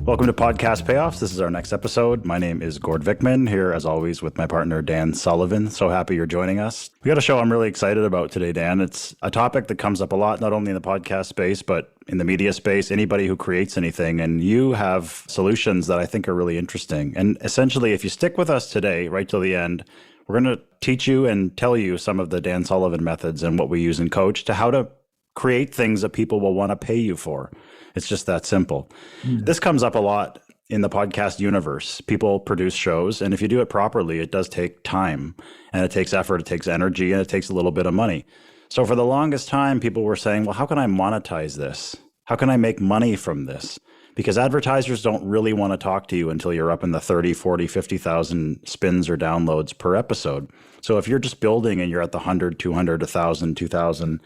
Welcome to Podcast Payoffs. This is our next episode. My name is Gord Vickman, here as always with my partner Dan Sullivan. So happy you're joining us. We got a show I'm really excited about today, Dan. It's a topic that comes up a lot, not only in the podcast space, but in the media space, anybody who creates anything. And you have solutions that I think are really interesting. And essentially, if you stick with us today, right till the end, we're going to teach you and tell you some of the Dan Sullivan methods and what we use in Coach to how to create things that people will want to pay you for. It's just that simple. This comes up a lot in the podcast universe. People produce shows, and if you do it properly, it does take time, and it takes effort, it takes energy, and it takes a little bit of money. So for the longest time, people were saying, well, how can I monetize this? How can I make money from this? Because advertisers don't really want to talk to you until you're up in the 30, 40, 50,000 spins or downloads per episode. So if you're just building and you're at the 100, 200, 1,000, 2,000,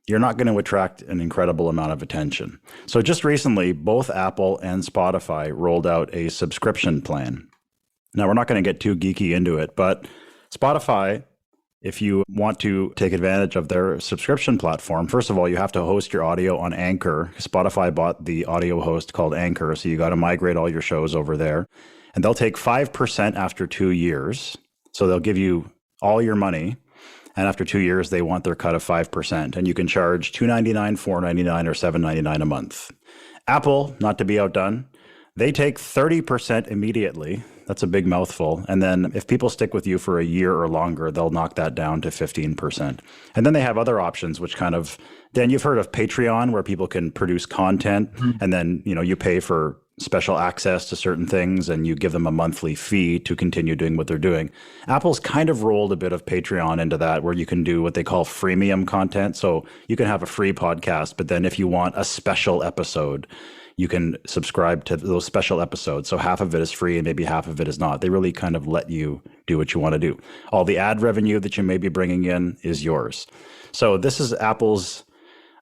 you're not going to attract an incredible amount of attention. So just recently, both Apple and Spotify rolled out a subscription plan. Now, we're not going to get too geeky into it, but Spotify, if you want to take advantage of their subscription platform, first of all, you have to host your audio on Anchor. Spotify bought the audio host called Anchor, so you got to migrate all your shows over there. And they'll take 5% after 2 years. So they'll give you all your money. And after 2 years, they want their cut of 5%. And you can charge $2.99, $4.99, or $7.99 a month. Apple, not to be outdone, they take 30% immediately. That's a big mouthful. And then if people stick with you for a year or longer, they'll knock that down to 15%. And then they have other options, which kind of, Dan, you've heard of Patreon, where people can produce content, and then, you pay for special access to certain things and you give them a monthly fee to continue doing what they're doing. Apple's kind of rolled a bit of Patreon into that, where you can do what they call freemium content. So you can have a free podcast, but then if you want a special episode, you can subscribe to those special episodes. So half of it is free and maybe half of it is not. They really kind of let you do what you want to do. All the ad revenue that you may be bringing in is yours. So this is Apple's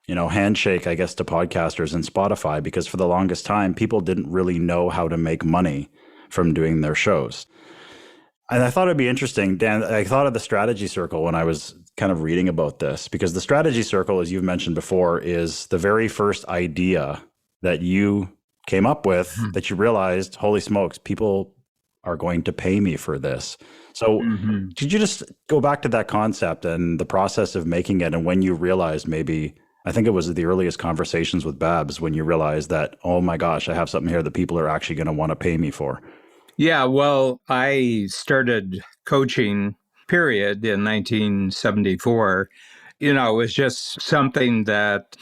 handshake, I guess, to podcasters and Spotify, because for the longest time, people didn't really know how to make money from doing their shows. And I thought it'd be interesting, Dan, I thought of the strategy circle when I was kind of reading about this, because the strategy circle, as you've mentioned before, is the very first idea that you came up with that you realized, holy smokes, people are going to pay me for this. So could you just go back to that concept and the process of making it, and when you realized maybe, I think it was the earliest conversations with Babs when you realized that, oh my gosh, I have something here that people are actually going to want to pay me for. Yeah, well, I started coaching, period, in 1974. It was just something that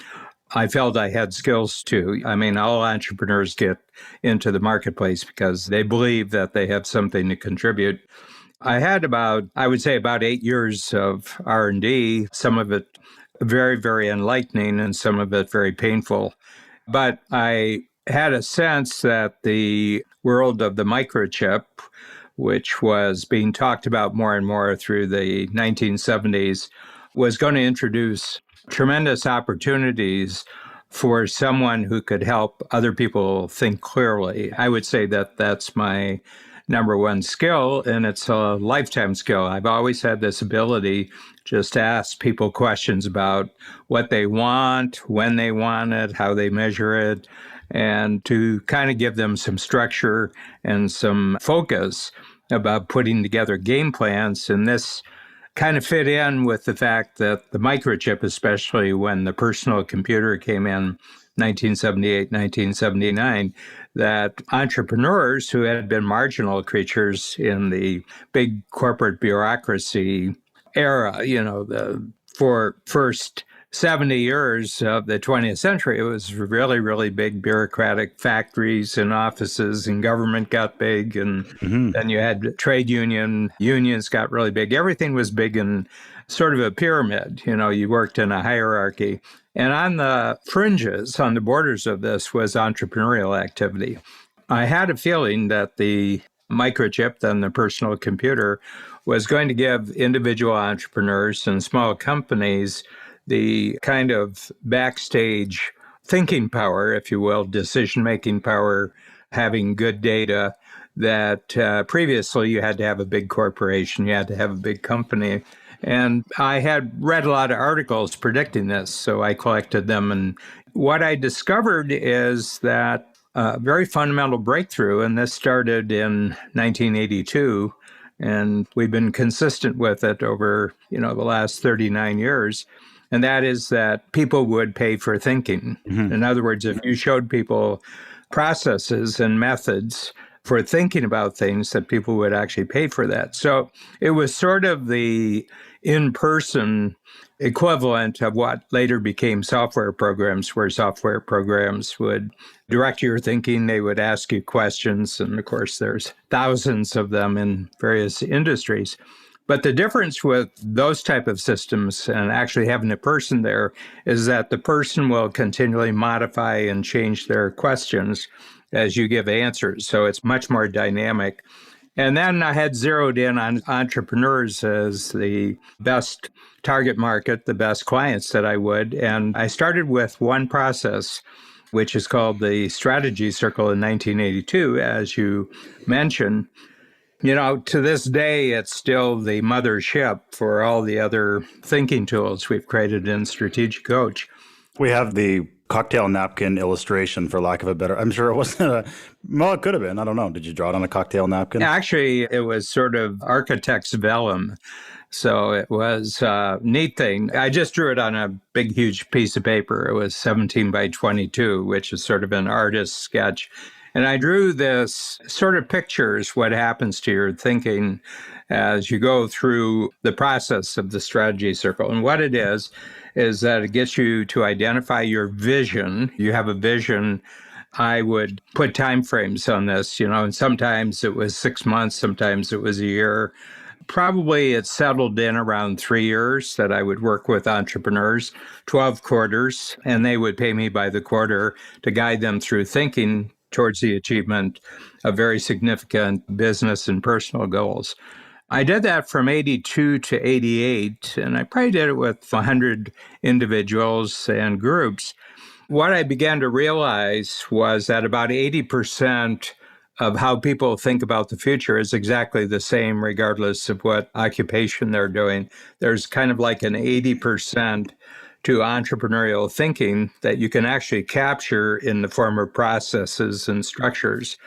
I felt I had skills to. I mean, all entrepreneurs get into the marketplace because they believe that they have something to contribute. I had about 8 years of R&D, some of it very, very enlightening and some of it very painful. But I had a sense that the world of the microchip, which was being talked about more and more through the 1970s, was going to introduce tremendous opportunities for someone who could help other people think clearly. I would say that that's my number one skill, and it's a lifetime skill. I've always had this ability just to ask people questions about what they want, when they want it, how they measure it, and to kind of give them some structure and some focus about putting together game plans. And this kind of fit in with the fact that the microchip, especially when the personal computer came in 1978, 1979, that entrepreneurs who had been marginal creatures in the big corporate bureaucracy era, for first 70 years of the 20th century, it was really, really big bureaucratic factories and offices, and government got big, and then you had trade unions got really big. Everything was big and sort of a pyramid. You worked in a hierarchy. And on the fringes, on the borders of this, was entrepreneurial activity. I had a feeling that the microchip, then the personal computer, was going to give individual entrepreneurs and small companies the kind of backstage thinking power, if you will, decision-making power, having good data, that previously you had to have a big corporation, you had to have a big company. And I had read a lot of articles predicting this, so I collected them. And what I discovered is that a very fundamental breakthrough. And this started in 1982. And we've been consistent with it over, the last 39 years. And that is that people would pay for thinking. Mm-hmm. In other words, if you showed people processes and methods for thinking about things, that people would actually pay for that. So it was sort of the in-person equivalent of what later became software programs, where software programs would direct your thinking. They would ask you questions. And of course, there's thousands of them in various industries. But the difference with those type of systems and actually having a person there is that the person will continually modify and change their questions as you give answers. So it's much more dynamic. And then I had zeroed in on entrepreneurs as the best target market, the best clients that I would. And I started with one process, which is called the Strategy Circle in 1982, as you mentioned. To this day, it's still the mothership for all the other thinking tools we've created in Strategic Coach. We have the cocktail napkin illustration, for lack of a better. I'm sure it wasn't well, it could have been. I don't know. Did you draw it on a cocktail napkin? Actually, it was sort of architect's vellum. So it was a neat thing. I just drew it on a big, huge piece of paper. It was 17 by 22, which is sort of an artist's sketch. And I drew this sort of pictures what happens to your thinking as you go through the process of the strategy circle. And what it is that it gets you to identify your vision. You have a vision. I would put time frames on this, and sometimes it was 6 months, sometimes it was a year. Probably it settled in around 3 years that I would work with entrepreneurs, 12 quarters, and they would pay me by the quarter to guide them through thinking towards the achievement of very significant business and personal goals. I did that from 82 to 88, and I probably did it with 100 individuals and groups. What I began to realize was that about 80% of how people think about the future is exactly the same, regardless of what occupation they're doing. There's kind of like an 80% to entrepreneurial thinking that you can actually capture in the form of processes and structures.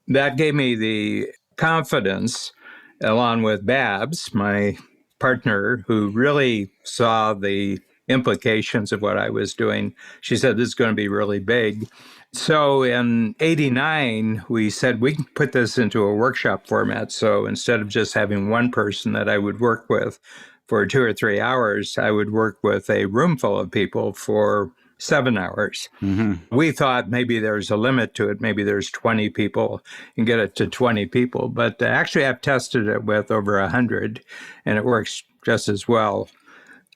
That gave me the confidence, along with Babs, my partner, who really saw the implications of what I was doing. She said, this is going to be really big. So in 89, we said we can put this into a workshop format. So instead of just having one person that I would work with for 2 or 3 hours, I would work with a room full of people for 7 hours. Mm-hmm. We thought maybe there's a limit to it. Maybe there's 20 people and get it to 20 people. But actually, I've tested it with over 100, and it works just as well.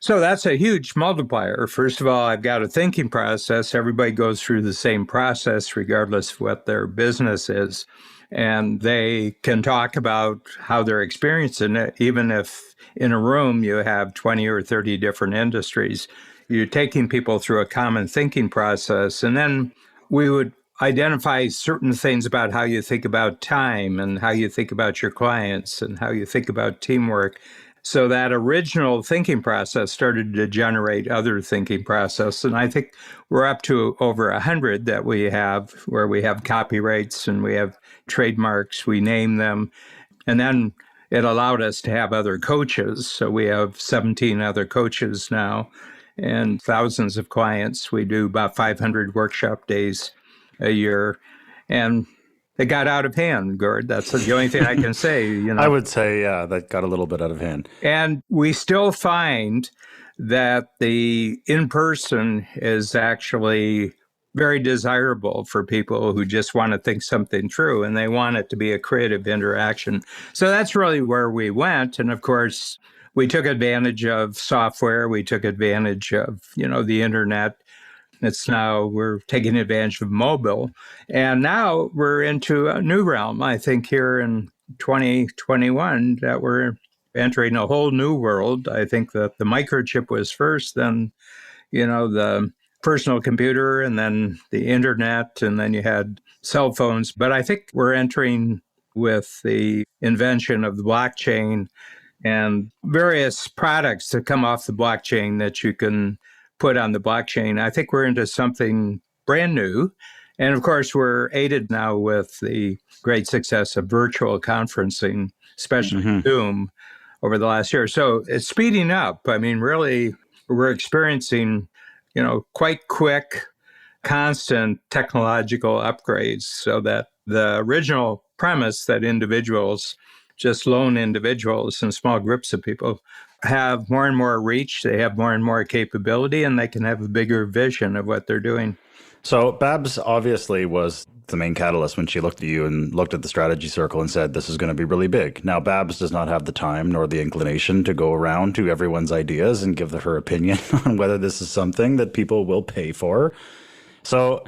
So that's a huge multiplier. First of all, I've got a thinking process. Everybody goes through the same process, regardless of what their business is. And they can talk about how they're experiencing it, even if in a room you have 20 or 30 different industries. You're taking people through a common thinking process. And then we would identify certain things about how you think about time and how you think about your clients and how you think about teamwork. So that original thinking process started to generate other thinking process. And I think we're up to over 100 that we have, where we have copyrights and we have trademarks, we name them. And then it allowed us to have other coaches. So we have 17 other coaches now and thousands of clients. We do about 500 workshop days a year. And it got out of hand, Gord. That's the only thing I can say. I would say, yeah, that got a little bit out of hand. And we still find that the in-person is actually very desirable for people who just want to think something through, and they want it to be a creative interaction. So that's really where we went. And of course, we took advantage of software. We took advantage of, the internet. We're taking advantage of mobile. And now we're into a new realm, I think, here in 2021, that we're entering a whole new world. I think that the microchip was first, then, the personal computer, and then the internet, and then you had cell phones. But I think we're entering with the invention of the blockchain and various products that come off the blockchain that you can put on the blockchain. I think we're into something brand new. And of course, we're aided now with the great success of virtual conferencing, especially Hmm. Zoom, over the last year. So it's speeding up. I mean, really, we're experiencing, quite quick, constant technological upgrades so that the original premise that individuals, just lone individuals and small groups of people, have more and more reach, they have more and more capability, and they can have a bigger vision of what they're doing. So Babs obviously was the main catalyst when she looked at you and looked at the strategy circle and said, this is going to be really big. Now, Babs does not have the time nor the inclination to go around to everyone's ideas and give her opinion on whether this is something that people will pay for. So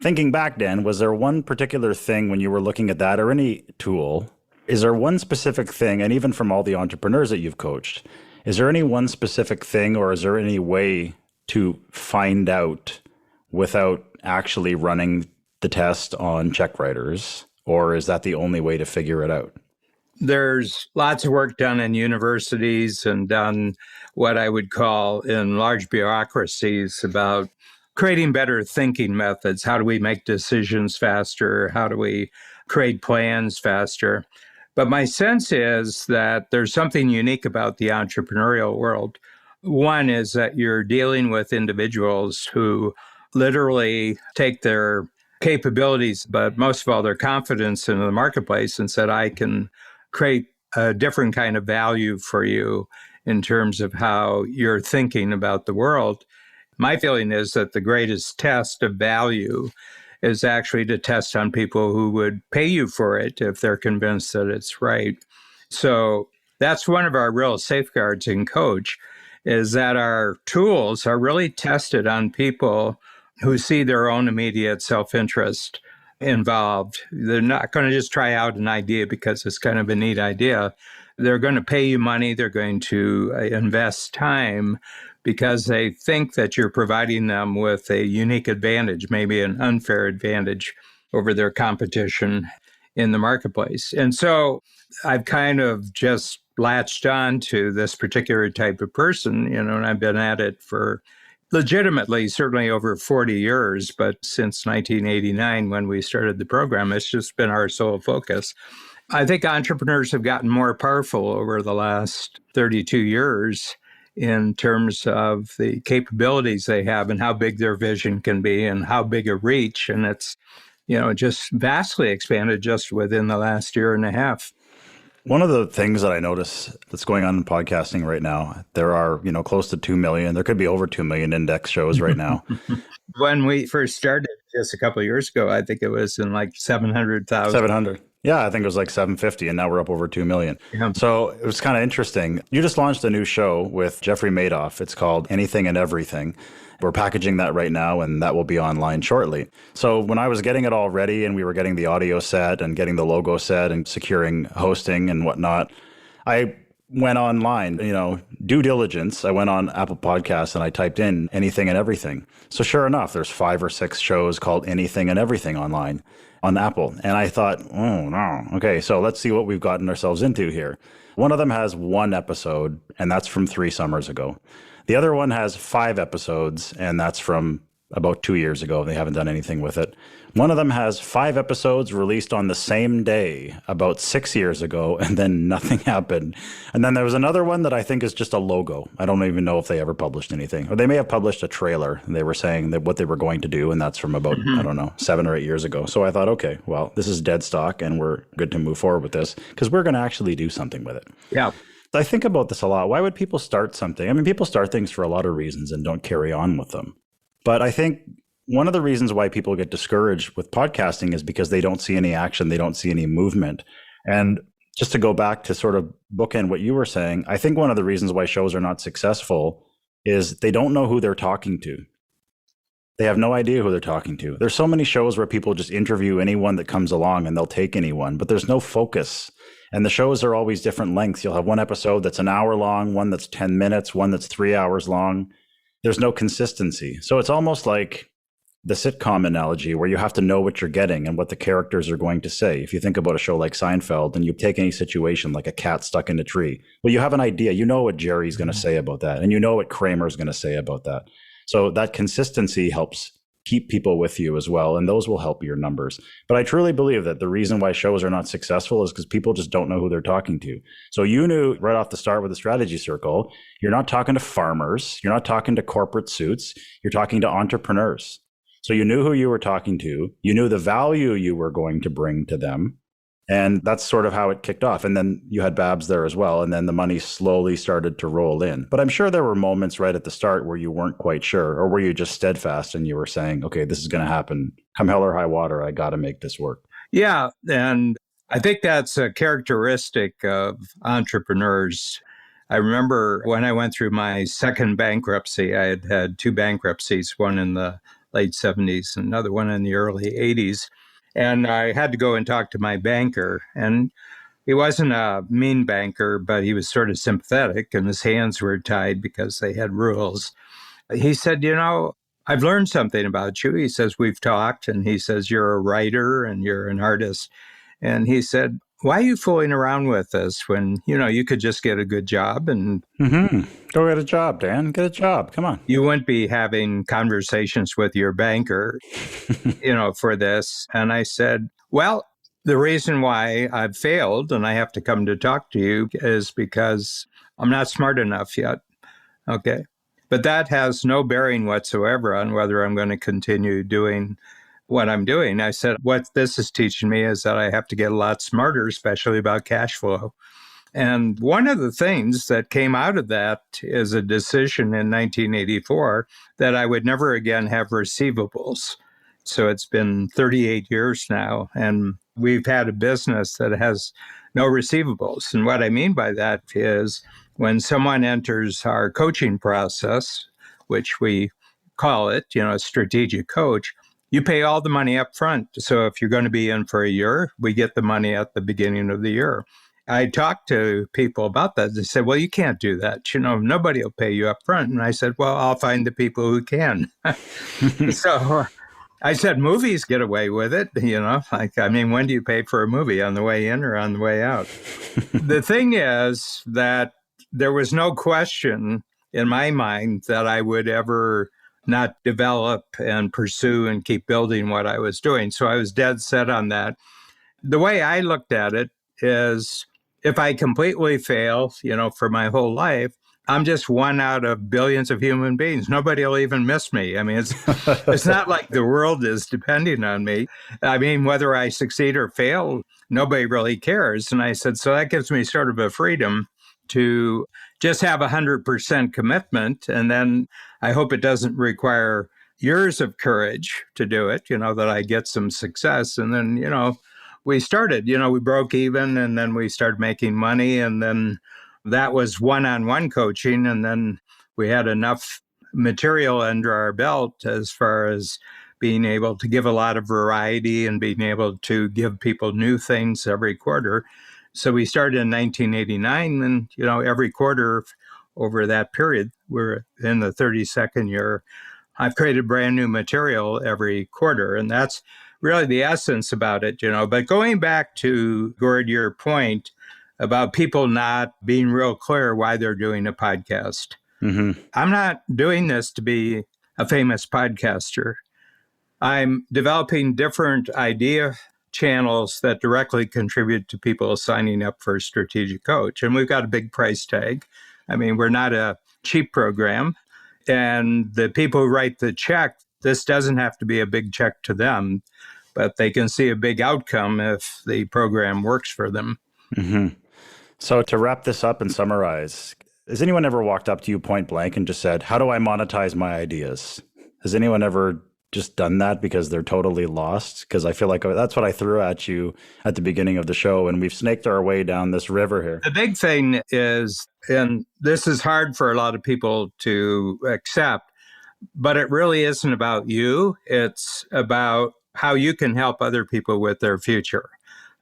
thinking back, Dan, was there one particular thing when you were looking at that or any tool? Is there one specific thing, and even from all the entrepreneurs that you've coached, is there any one specific thing or is there any way to find out without actually running the test on check writers? Or is that the only way to figure it out? There's lots of work done in universities and done what I would call in large bureaucracies about creating better thinking methods. How do we make decisions faster? How do we create plans faster? But my sense is that there's something unique about the entrepreneurial world. One is that you're dealing with individuals who literally take their capabilities, but most of all, their confidence in the marketplace and said, I can create a different kind of value for you in terms of how you're thinking about the world. My feeling is that the greatest test of value is actually to test on people who would pay you for it if they're convinced that it's right. So that's one of our real safeguards in Coach, is that our tools are really tested on people who see their own immediate self-interest involved. They're not going to just try out an idea because it's kind of a neat idea. They're going to pay you money. They're going to invest time because they think that you're providing them with a unique advantage, maybe an unfair advantage over their competition in the marketplace. And so I've kind of just latched on to this particular type of person, and I've been at it for legitimately, certainly over 40 years, but since 1989, when we started the program, it's just been our sole focus. I think entrepreneurs have gotten more powerful over the last 32 years in terms of the capabilities they have and how big their vision can be and how big a reach. And it's, just vastly expanded just within the last year and a half. One of the things that I notice that's going on in podcasting right now, there are, close to 2 million, there could be over 2 million index shows right now. When we first started just a couple of years ago, I think it was in like 700,000. 700. Yeah, I think it was like 750, and now we're up over 2 million. Yeah. So it was kind of interesting. You just launched a new show with Jeffrey Madoff. It's called Anything and Everything. We're packaging that right now, and that will be online shortly. So when I was getting it all ready and we were getting the audio set and getting the logo set and securing hosting and whatnot, I went online, due diligence. I went on Apple Podcasts and I typed in Anything and Everything. So sure enough, there's 5 or 6 shows called Anything and Everything online on Apple. And I thought, oh no. Okay, so let's see what we've gotten ourselves into here. One of them has 1 episode, and that's from 3 summers ago. The other one has 5 episodes, and that's from about 2 years ago. They haven't done anything with it. One of them has 5 episodes released on the same day about 6 years ago, and then nothing happened. And then there was another one that I think is just a logo. I don't even know if they ever published anything. Or they may have published a trailer, and they were saying that what they were going to do, and that's from about, 7 or 8 years ago. So I thought, okay, well, this is dead stock, and we're good to move forward with this, because we're going to actually do something with it. Yeah. I think about this a lot. Why would people start something? I mean, people start things for a lot of reasons and don't carry on with them. But I think one of the reasons why people get discouraged with podcasting is because they don't see any action, they don't see any movement. And just to go back to sort of bookend what you were saying, I think one of the reasons why shows are not successful is they don't know who they're talking to. They have no idea who they're talking to. There's so many shows where people just interview anyone that comes along and they'll take anyone, but there's no focus. And the shows are always different lengths. You'll have one episode that's an hour long, one that's 10 minutes, one that's 3 hours long. There's no consistency. So it's almost like the sitcom analogy where you have to know what you're getting and what the characters are going to say. If you think about a show like Seinfeld and you take any situation like a cat stuck in a tree, well, you have an idea. You know what Jerry's going to say about that. And you know what Kramer's going to say about that. So that consistency helps keep people with you as well, and those will help your numbers. But I truly believe that the reason why shows are not successful is because people just don't know who they're talking to. So you knew right off the start with the strategy circle, you're not talking to farmers, you're not talking to corporate suits, you're talking to entrepreneurs. So you knew who you were talking to, you knew the value you were going to bring to them. And that's sort of how it kicked off. And then you had Babs there as well. And then the money slowly started to roll in. But I'm sure there were moments right at the start where you weren't quite sure, or were you just steadfast and you were saying, okay, this is going to happen. Come hell or high water, I got to make this work. Yeah. And I think that's a characteristic of entrepreneurs. I remember when I went through my second bankruptcy, I had had two bankruptcies, one in the late 70s, another one in the early 80s. And I had to go and talk to my banker. And he wasn't a mean banker, but he was sort of sympathetic, and his hands were tied because they had rules. He said, I've learned something about you. He says, we've talked, and he says, you're a writer and you're an artist. And he said, why are you fooling around with this when, you could just get a good job and Go get a job, Dan. Get a job. Come on. you wouldn't be having conversations with your banker, for this. And I said, well, the reason why I've failed and I have to come to talk to you is because I'm not smart enough yet. Okay. But that has no bearing whatsoever on whether I'm going to continue doing what I'm doing. I said, what this is teaching me is that I have to get a lot smarter, especially about cash flow. And one of the things that came out of that is a decision in 1984 that I would never again have receivables. So it's been 38 years now, and we've had a business that has no receivables. And what I mean by that is when someone enters our coaching process, which we call it, a strategic coach, you pay all the money up front. So if you're going to be in for a year, we get the money at the beginning of the year. I talked to people about that. They said, well, you can't do that. Nobody will pay you up front. And I said, well, I'll find the people who can. So I said, movies get away with it. When do you pay for a movie? On the way in or on the way out? The thing is that there was no question in my mind that I would ever not develop and pursue and keep building what I was doing. So I was dead set on that. The way I looked at it is if I completely fail, for my whole life, I'm just one out of billions of human beings. Nobody will even miss me. It's not like the world is depending on me. Whether I succeed or fail, nobody really cares. And I said, so that gives me sort of a freedom to just have 100% commitment. And then I hope it doesn't require years of courage to do it, that I get some success. And then, we started, we broke even and then we started making money. And then that was one-on-one coaching. And then we had enough material under our belt as far as being able to give a lot of variety and being able to give people new things every quarter. So we started in 1989 and, every quarter over that period, we're in the 32nd year. I've created brand new material every quarter. And that's really the essence about it, But going back to, Gord, your point about people not being real clear why they're doing a podcast. I'm not doing this to be a famous podcaster. I'm developing different idea channels that directly contribute to people signing up for a strategic coach. And we've got a big price tag. We're not a cheap program. And the people who write the check, this doesn't have to be a big check to them, but they can see a big outcome if the program works for them. So to wrap this up and summarize, has anyone ever walked up to you point blank and just said, how do I monetize my ideas? Has anyone ever just done that because they're totally lost? Because I feel like that's what I threw at you at the beginning of the show, and we've snaked our way down this river here. The big thing is, and this is hard for a lot of people to accept, but it really isn't about you. It's about how you can help other people with their future.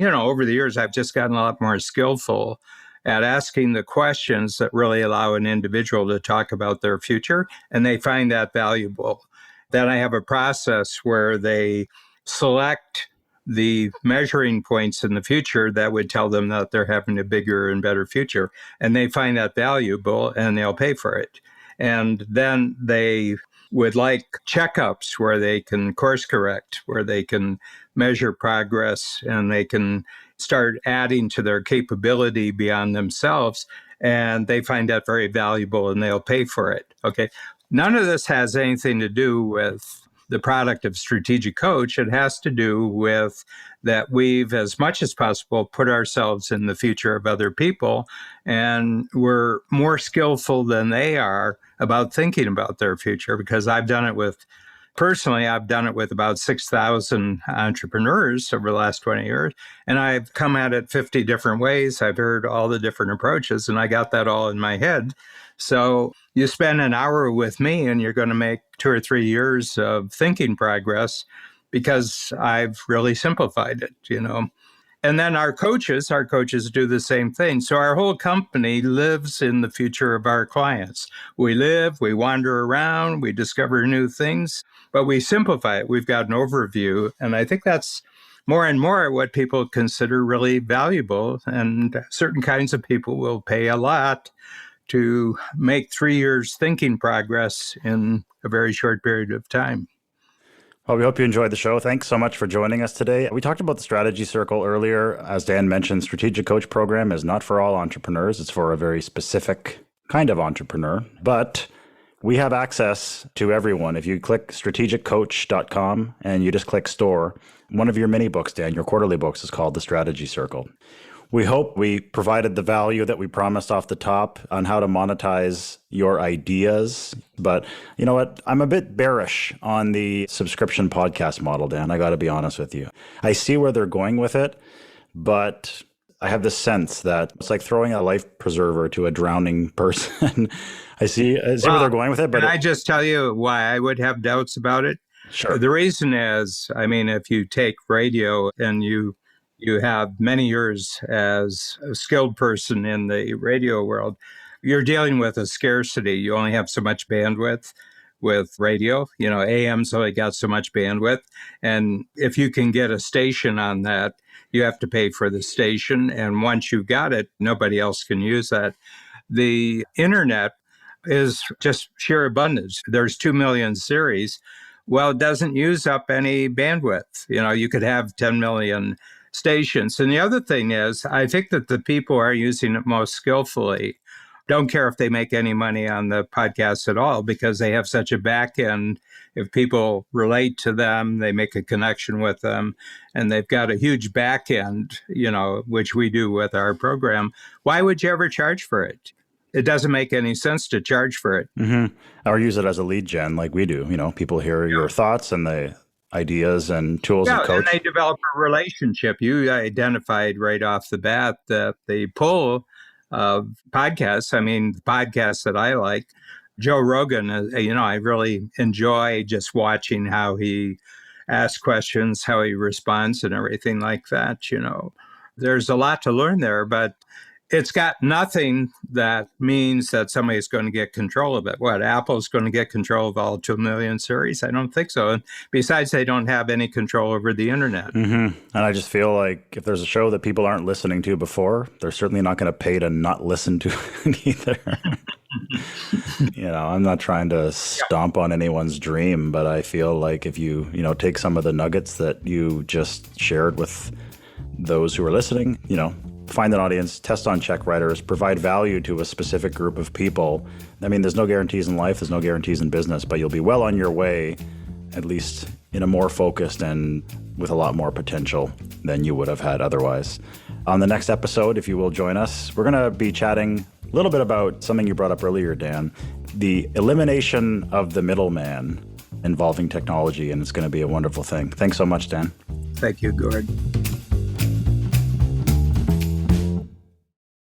Over the years, I've just gotten a lot more skillful at asking the questions that really allow an individual to talk about their future, and they find that valuable. Then I have a process where they select the measuring points in the future that would tell them that they're having a bigger and better future, and they find that valuable and they'll pay for it. And then they would like checkups where they can course correct, where they can measure progress, and they can start adding to their capability beyond themselves. And they find that very valuable and they'll pay for it. Okay. None of this has anything to do with the product of Strategic Coach. It has to do with that we've, as much as possible, put ourselves in the future of other people, and we're more skillful than they are about thinking about their future, because I've done it with about 6,000 entrepreneurs over the last 20 years, and I've come at it 50 different ways. I've heard all the different approaches, and I got that all in my head. So you spend an hour with me and you're going to make 2 or 3 years of thinking progress, because I've really simplified it, And then our coaches do the same thing. So our whole company lives in the future of our clients. We wander around, we discover new things, but we simplify it. We've got an overview. And I think that's more and more what people consider really valuable. And certain kinds of people will pay a lot to make 3 years thinking progress in a very short period of time. Well, we hope you enjoyed the show. Thanks so much for joining us today. We talked about the Strategy Circle earlier. As Dan mentioned, Strategic Coach program is not for all entrepreneurs. It's for a very specific kind of entrepreneur. But we have access to everyone. If you click strategiccoach.com and you just click store, one of your mini books, Dan, your quarterly books, is called The Strategy Circle. We hope we provided the value that we promised off the top on how to monetize your ideas. But you know what? I'm a bit bearish on the subscription podcast model, Dan. I got to be honest with you. I see where they're going with it, but I have this sense that it's like throwing a life preserver to a drowning person. I see where they're going with it. But can I just tell you why I would have doubts about it? Sure. The reason is, if you take radio and you have many years as a skilled person in the radio world, you're dealing with a scarcity. You only have so much bandwidth with radio. AM's only got so much bandwidth. And if you can get a station on that, you have to pay for the station. And once you've got it, nobody else can use that. The internet is just sheer abundance. There's 2 million series. Well, it doesn't use up any bandwidth. You could have 10 million stations. And the other thing is, I think that the people who are using it most skillfully don't care if they make any money on the podcast at all, because they have such a back end. If people relate to them, they make a connection with them, and they've got a huge back end, which we do with our program. Why would you ever charge for it? It doesn't make any sense to charge for it. Mm-hmm. Or use it as a lead gen like we do. People hear your thoughts and the ideas and tools of coach. And they develop a relationship. You identified right off the bat that the pull of podcasts, the podcasts that I like, Joe Rogan, I really enjoy just watching how he asks questions, how he responds and everything like that. There's a lot to learn there, but it's got nothing that means that somebody's going to get control of it. What, Apple's going to get control of all 2 million series? I don't think so. And besides, they don't have any control over the internet. Mm-hmm. And I just feel like if there's a show that people aren't listening to before, they're certainly not going to pay to not listen to it either. I'm not trying to stomp on anyone's dream, but I feel like if you, take some of the nuggets that you just shared with those who are listening, find an audience, test on check writers, provide value to a specific group of people. There's no guarantees in life, there's no guarantees in business, but you'll be well on your way, at least in a more focused and with a lot more potential than you would have had otherwise. On the next episode, if you will join us, we're going to be chatting a little bit about something you brought up earlier, Dan, the elimination of the middleman involving technology, and it's going to be a wonderful thing. Thanks so much, Dan. Thank you, Gord.